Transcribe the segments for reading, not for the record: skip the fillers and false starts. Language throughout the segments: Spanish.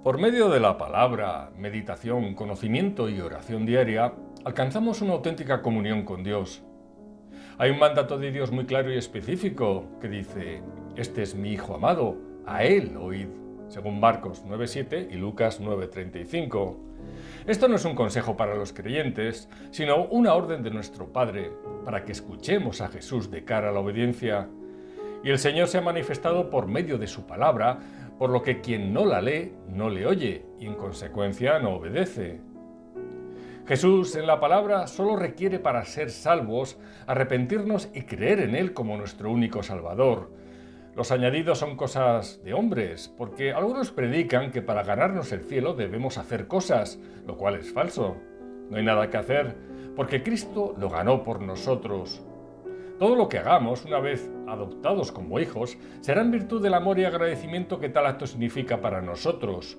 Por medio de la palabra, meditación, conocimiento y oración diaria, alcanzamos una auténtica comunión con Dios. Hay un mandato de Dios muy claro y específico que dice: "Este es mi Hijo amado, a Él oíd", según Marcos 9:7 y Lucas 9:35. Esto no es un consejo para los creyentes, sino una orden de nuestro Padre para que escuchemos a Jesús de cara a la obediencia. Y el Señor se ha manifestado por medio de su palabra, por lo que quien no la lee, no le oye y en consecuencia no obedece. Jesús en la palabra solo requiere para ser salvos arrepentirnos y creer en Él como nuestro único Salvador. Los añadidos son cosas de hombres, porque algunos predican que para ganarnos el cielo debemos hacer cosas, lo cual es falso. No hay nada que hacer, porque Cristo lo ganó por nosotros. Todo lo que hagamos, una vez adoptados como hijos, será en virtud del amor y agradecimiento que tal acto significa para nosotros.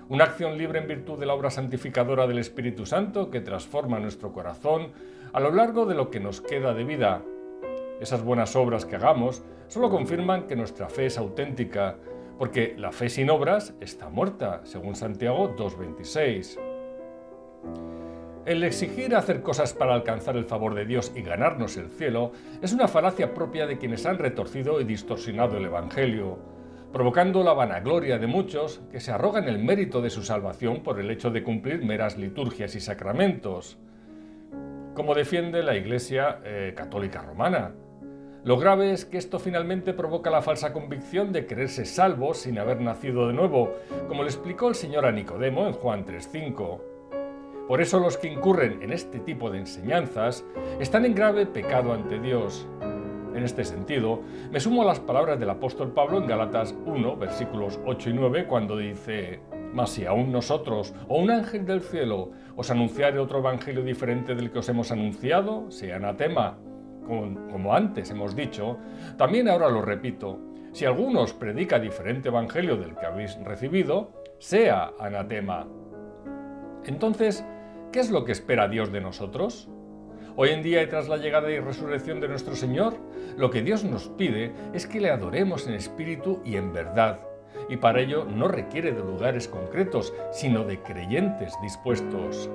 Una acción libre en virtud de la obra santificadora del Espíritu Santo que transforma nuestro corazón a lo largo de lo que nos queda de vida. Esas buenas obras que hagamos solo confirman que nuestra fe es auténtica, porque la fe sin obras está muerta, según Santiago 2:26. El exigir hacer cosas para alcanzar el favor de Dios y ganarnos el cielo es una falacia propia de quienes han retorcido y distorsionado el Evangelio, provocando la vanagloria de muchos que se arrogan el mérito de su salvación por el hecho de cumplir meras liturgias y sacramentos, como defiende la Iglesia Católica Romana. Lo grave es que esto finalmente provoca la falsa convicción de creerse salvos sin haber nacido de nuevo, como le explicó el Señor a Nicodemo en Juan 3:5. Por eso los que incurren en este tipo de enseñanzas están en grave pecado ante Dios. En este sentido, me sumo a las palabras del apóstol Pablo en Gálatas 1, versículos 8 y 9, cuando dice: "Mas si aún nosotros, o un ángel del cielo, os anunciare otro evangelio diferente del que os hemos anunciado, sea anatema". Como antes hemos dicho, también ahora lo repito: si alguno os predica diferente evangelio del que habéis recibido, sea anatema. Entonces, ¿qué es lo que espera Dios de nosotros? Hoy en día y tras la llegada y resurrección de nuestro Señor, lo que Dios nos pide es que le adoremos en espíritu y en verdad, y para ello no requiere de lugares concretos, sino de creyentes dispuestos.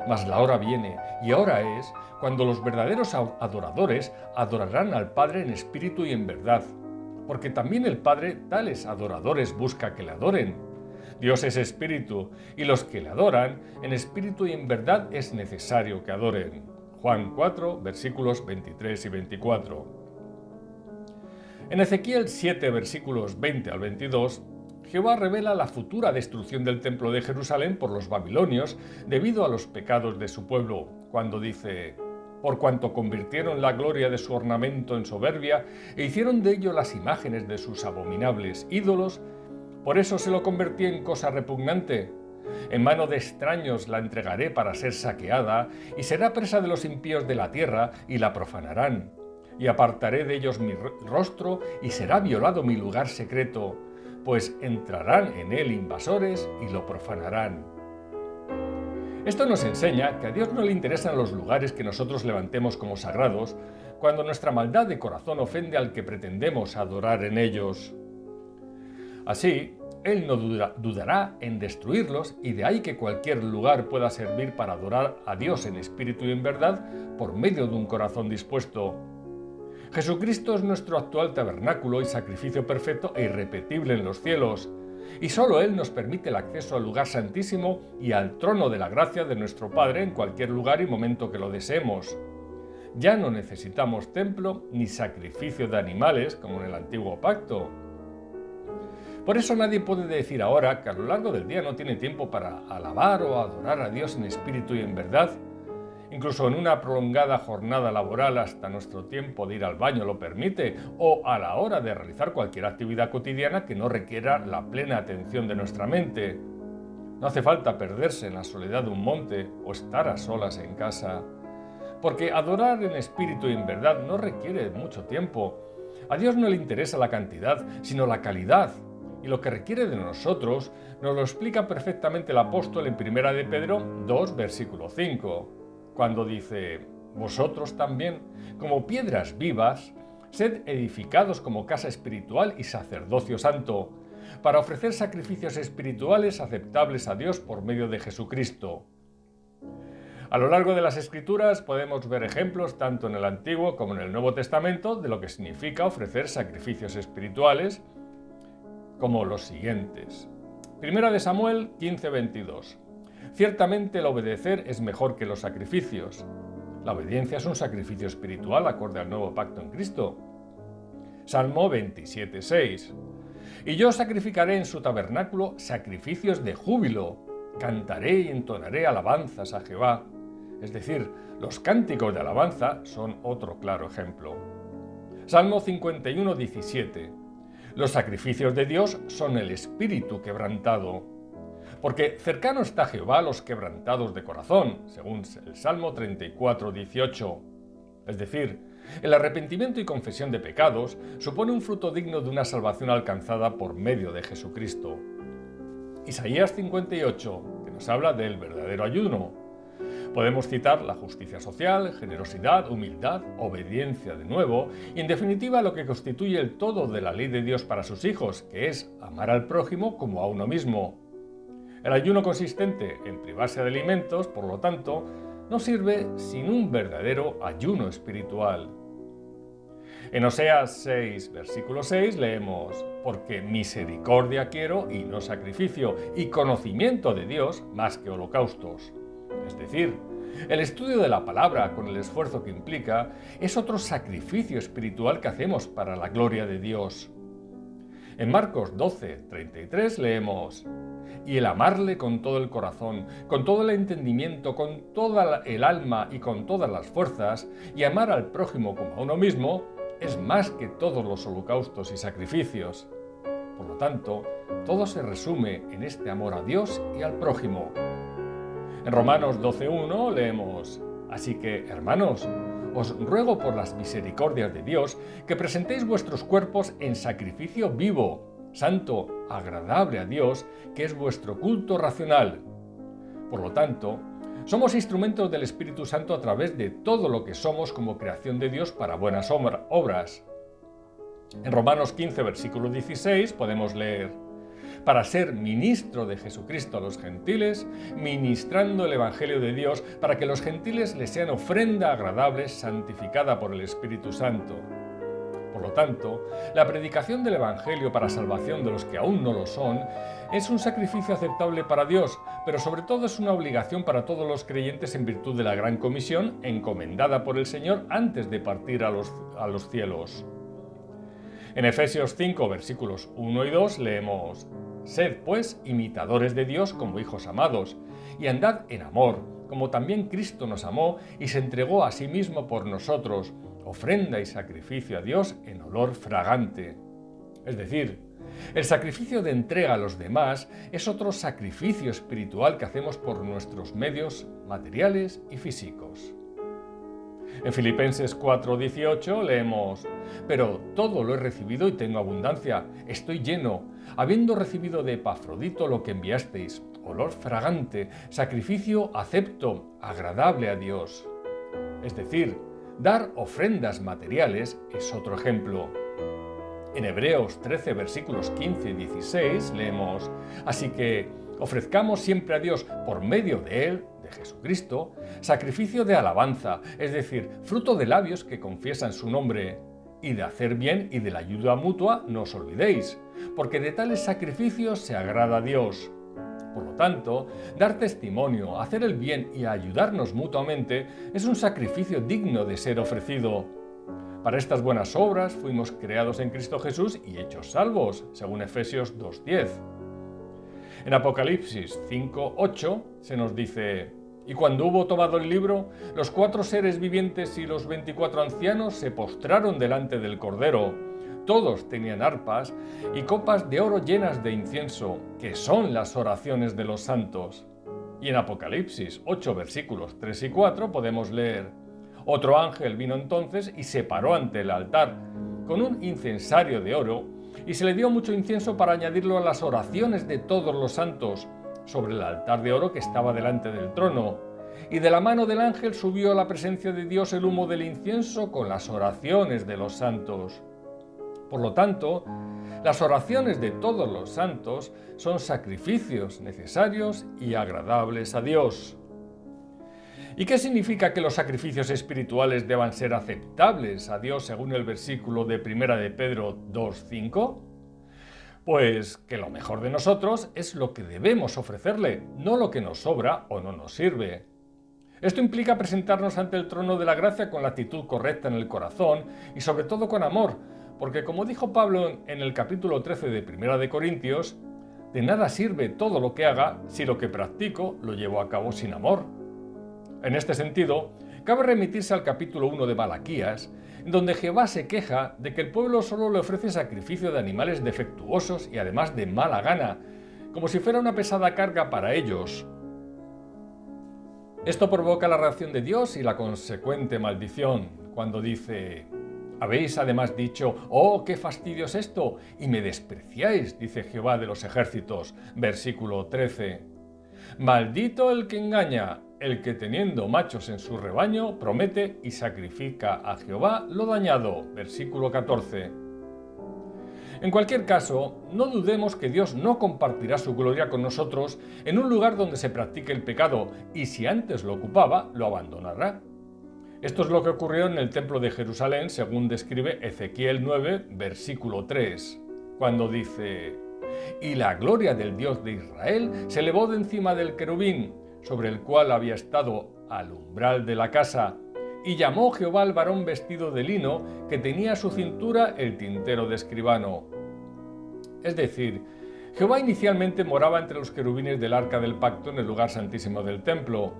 Mas la hora viene, y ahora es, cuando los verdaderos adoradores adorarán al Padre en espíritu y en verdad, porque también el Padre tales adoradores busca que le adoren. Dios es espíritu, y los que le adoran, en espíritu y en verdad es necesario que adoren. Juan 4, versículos 23 y 24. En Ezequiel 7, versículos 20 al 22, Jehová revela la futura destrucción del templo de Jerusalén por los babilonios debido a los pecados de su pueblo, cuando dice: "Por cuanto convirtieron la gloria de su ornamento en soberbia e hicieron de ello las imágenes de sus abominables ídolos, por eso se lo convertí en cosa repugnante. En mano de extraños la entregaré para ser saqueada, y será presa de los impíos de la tierra, y la profanarán. Y apartaré de ellos mi rostro, y será violado mi lugar secreto, pues entrarán en él invasores y lo profanarán". Esto nos enseña que a Dios no le interesan los lugares que nosotros levantemos como sagrados, cuando nuestra maldad de corazón ofende al que pretendemos adorar en ellos. Así, Él no dudará en destruirlos, y de ahí que cualquier lugar pueda servir para adorar a Dios en espíritu y en verdad por medio de un corazón dispuesto. Jesucristo es nuestro actual tabernáculo y sacrificio perfecto e irrepetible en los cielos, y solo Él nos permite el acceso al lugar santísimo y al trono de la gracia de nuestro Padre en cualquier lugar y momento que lo deseemos. Ya no necesitamos templo ni sacrificio de animales como en el antiguo pacto. Por eso nadie puede decir ahora que a lo largo del día no tiene tiempo para alabar o adorar a Dios en espíritu y en verdad. Incluso en una prolongada jornada laboral, hasta nuestro tiempo de ir al baño lo permite, o a la hora de realizar cualquier actividad cotidiana que no requiera la plena atención de nuestra mente. No hace falta perderse en la soledad de un monte o estar a solas en casa, porque adorar en espíritu y en verdad no requiere mucho tiempo. A Dios no le interesa la cantidad, sino la calidad. Y lo que requiere de nosotros nos lo explica perfectamente el apóstol en 1 de Pedro 2, versículo 5, cuando dice: "Vosotros también, como piedras vivas, sed edificados como casa espiritual y sacerdocio santo, para ofrecer sacrificios espirituales aceptables a Dios por medio de Jesucristo. A lo largo de las Escrituras podemos ver ejemplos tanto en el Antiguo como en el Nuevo Testamento de lo que significa ofrecer sacrificios espirituales, como los siguientes. Primera de Samuel 15:22. Ciertamente el obedecer es mejor que los sacrificios. La obediencia es un sacrificio espiritual acorde al nuevo pacto en Cristo. Salmo 27:6. Y yo sacrificaré en su tabernáculo sacrificios de júbilo. Cantaré y entonaré alabanzas a Jehová. Es decir, los cánticos de alabanza son otro claro ejemplo. Salmo 51:17. Los sacrificios de Dios son el espíritu quebrantado. Porque cercano está Jehová a los quebrantados de corazón, según el Salmo 34:18. Es decir, el arrepentimiento y confesión de pecados supone un fruto digno de una salvación alcanzada por medio de Jesucristo. Isaías 58, que nos habla del verdadero ayuno. Podemos citar la justicia social, generosidad, humildad, obediencia de nuevo y en definitiva lo que constituye el todo de la ley de Dios para sus hijos, que es amar al prójimo como a uno mismo. El ayuno consistente en privarse de alimentos, por lo tanto, no sirve sin un verdadero ayuno espiritual. En Oseas 6, versículo 6 leemos: porque misericordia quiero y no sacrificio, y conocimiento de Dios más que holocaustos. Es decir, el estudio de la palabra con el esfuerzo que implica es otro sacrificio espiritual que hacemos para la gloria de Dios. En Marcos 12:33 leemos: y el amarle con todo el corazón, con todo el entendimiento, con toda el alma y con todas las fuerzas, y amar al prójimo como a uno mismo, es más que todos los holocaustos y sacrificios. Por lo tanto, todo se resume en este amor a Dios y al prójimo. En Romanos 12:1 leemos: así que, hermanos, os ruego por las misericordias de Dios que presentéis vuestros cuerpos en sacrificio vivo, santo, agradable a Dios, que es vuestro culto racional. Por lo tanto, somos instrumentos del Espíritu Santo a través de todo lo que somos como creación de Dios para buenas obras. En Romanos 15, versículo 16 podemos leer: para ser ministro de Jesucristo a los gentiles, ministrando el Evangelio de Dios, para que los gentiles les sean ofrenda agradable, santificada por el Espíritu Santo. Por lo tanto, la predicación del Evangelio para salvación de los que aún no lo son es un sacrificio aceptable para Dios, pero sobre todo es una obligación para todos los creyentes en virtud de la gran comisión encomendada por el Señor antes de partir a los cielos. En Efesios 5, versículos 1 y 2 leemos: sed, pues, imitadores de Dios como hijos amados, y andad en amor, como también Cristo nos amó y se entregó a sí mismo por nosotros, ofrenda y sacrificio a Dios en olor fragante. Es decir, el sacrificio de entrega a los demás es otro sacrificio espiritual que hacemos por nuestros medios materiales y físicos. En Filipenses 4:18 leemos: pero todo lo he recibido y tengo abundancia, estoy lleno, habiendo recibido de Epafrodito lo que enviasteis, olor fragante, sacrificio acepto, agradable a Dios. Es decir, dar ofrendas materiales es otro ejemplo. En Hebreos 13, versículos 15 y 16 leemos: así que ofrezcamos siempre a Dios por medio de Él, de Jesucristo, sacrificio de alabanza, es decir, fruto de labios que confiesan su nombre, y de hacer bien y de la ayuda mutua no os olvidéis, porque de tales sacrificios se agrada a Dios. Por lo tanto, dar testimonio, hacer el bien y ayudarnos mutuamente es un sacrificio digno de ser ofrecido. Para estas buenas obras fuimos creados en Cristo Jesús y hechos salvos, según Efesios 2:10. En Apocalipsis 5:8 se nos dice: y cuando hubo tomado el libro, los 4 seres vivientes y los 24 ancianos se postraron delante del Cordero. Todos tenían arpas y copas de oro llenas de incienso, que son las oraciones de los santos. Y en Apocalipsis 8, versículos 3 y 4 podemos leer: otro ángel vino entonces y se paró ante el altar con un incensario de oro, y se le dio mucho incienso para añadirlo a las oraciones de todos los santos, sobre el altar de oro que estaba delante del trono. Y de la mano del ángel subió a la presencia de Dios el humo del incienso con las oraciones de los santos. Por lo tanto, Las oraciones de todos los santos son sacrificios necesarios y agradables a Dios. ¿Y qué significa que los sacrificios espirituales deban ser aceptables a Dios según el versículo de 1 de Pedro 2:5? Pues que lo mejor de nosotros es lo que debemos ofrecerle, no lo que nos sobra o no nos sirve. Esto implica presentarnos ante el trono de la gracia con la actitud correcta en el corazón y sobre todo con amor, porque como dijo Pablo en el capítulo 13 de 1 de Corintios, de nada sirve todo lo que haga si lo que practico lo llevo a cabo sin amor. En este sentido, cabe remitirse al capítulo 1 de Malaquías, en donde Jehová se queja de que el pueblo solo le ofrece sacrificio de animales defectuosos y además de mala gana, como si fuera una pesada carga para ellos. Esto provoca la reacción de Dios y la consecuente maldición, cuando dice: habéis además dicho, oh, qué fastidio es esto, y me despreciáis, dice Jehová de los ejércitos, versículo 13. Maldito el que engaña, el que teniendo machos en su rebaño promete y sacrifica a Jehová lo dañado, versículo 14. En cualquier caso, no dudemos que Dios no compartirá su gloria con nosotros en un lugar donde se practique el pecado, y si antes lo ocupaba, lo abandonará. Esto es lo que ocurrió en el templo de Jerusalén, según describe Ezequiel 9, versículo 3, cuando dice: y la gloria del Dios de Israel se elevó de encima del querubín, sobre el cual había estado al umbral de la casa, y llamó Jehová al varón vestido de lino, que tenía a su cintura el tintero de escribano. Es decir, Jehová inicialmente moraba entre los querubines del arca del pacto en el lugar santísimo del templo,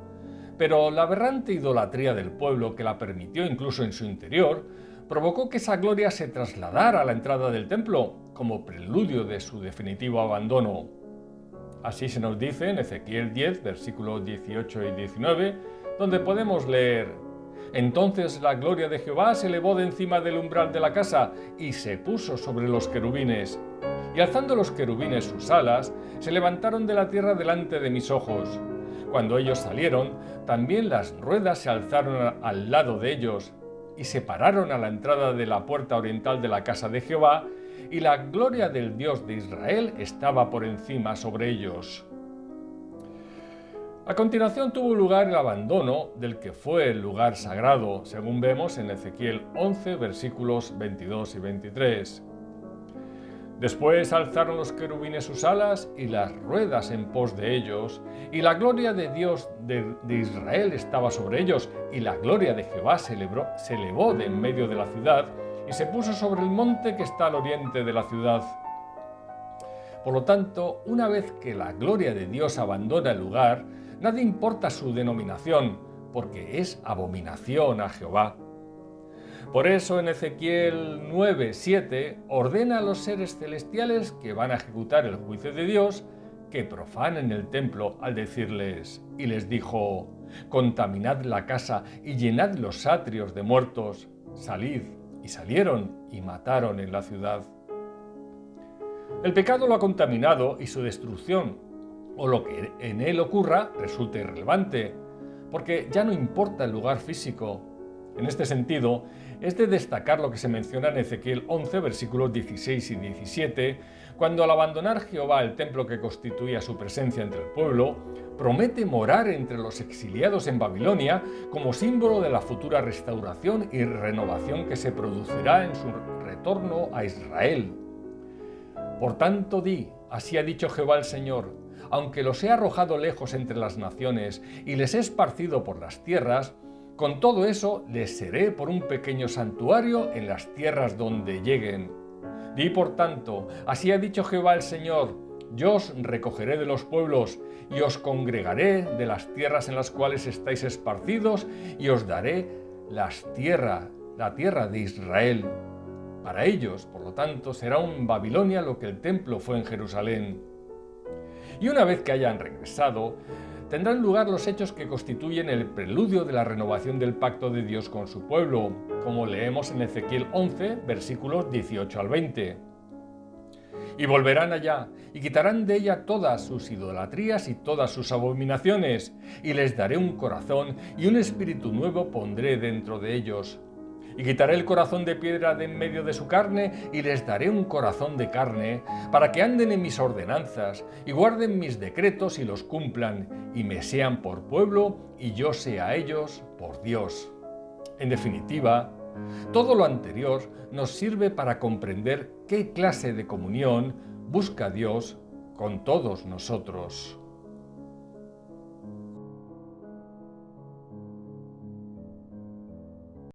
pero la aberrante idolatría del pueblo, que la permitió incluso en su interior, provocó que esa gloria se trasladara a la entrada del templo, como preludio de su definitivo abandono. Así se nos dice en Ezequiel 10, versículos 18 y 19, donde podemos leer: entonces la gloria de Jehová se elevó de encima del umbral de la casa y se puso sobre los querubines. Y alzando los querubines sus alas, se levantaron de la tierra delante de mis ojos. Cuando ellos salieron, también las ruedas se alzaron al lado de ellos y se pararon a la entrada de la puerta oriental de la casa de Jehová, y la gloria del Dios de Israel estaba por encima sobre ellos. A continuación tuvo lugar el abandono del que fue el lugar sagrado, según vemos en Ezequiel 11, versículos 22 y 23. Después alzaron los querubines sus alas y las ruedas en pos de ellos, y la gloria de Dios de Israel estaba sobre ellos, y la gloria de Jehová se elevó de en medio de la ciudad, y se puso sobre el monte que está al oriente de la ciudad. Por lo tanto, una vez que la gloria de Dios abandona el lugar, nada importa su denominación, porque es abominación a Jehová. Por eso en Ezequiel 9:7 ordena a los seres celestiales que van a ejecutar el juicio de Dios que profanen el templo al decirles: y les dijo: contaminad la casa y llenad los atrios de muertos, salid. Y salieron y mataron en la ciudad. El pecado lo ha contaminado y su destrucción, o lo que en él ocurra, resulta irrelevante, porque ya no importa el lugar físico. En este sentido, es de destacar lo que se menciona en Ezequiel 11, versículos 16 y 17, cuando al abandonar Jehová el templo que constituía su presencia entre el pueblo, promete morar entre los exiliados en Babilonia como símbolo de la futura restauración y renovación que se producirá en su retorno a Israel. Por tanto di, así ha dicho Jehová el Señor: aunque los he arrojado lejos entre las naciones y les he esparcido por las tierras, con todo eso les seré por un pequeño santuario en las tierras donde lleguen. Di por tanto, así ha dicho Jehová el Señor: yo os recogeré de los pueblos y os congregaré de las tierras en las cuales estáis esparcidos, y os daré la tierra de Israel. Para ellos, por lo tanto, será en Babilonia lo que el templo fue en Jerusalén. Y una vez que hayan regresado, tendrán lugar los hechos que constituyen el preludio de la renovación del pacto de Dios con su pueblo, como leemos en Ezequiel 11, versículos 18 al 20. Y volverán allá, y quitarán de ella todas sus idolatrías y todas sus abominaciones, y les daré un corazón, y un espíritu nuevo pondré dentro de ellos. Y quitaré el corazón de piedra de en medio de su carne, y les daré un corazón de carne, para que anden en mis ordenanzas, y guarden mis decretos y los cumplan, y me sean por pueblo, y yo sea a ellos por Dios. En definitiva, todo lo anterior nos sirve para comprender qué clase de comunión busca Dios con todos nosotros.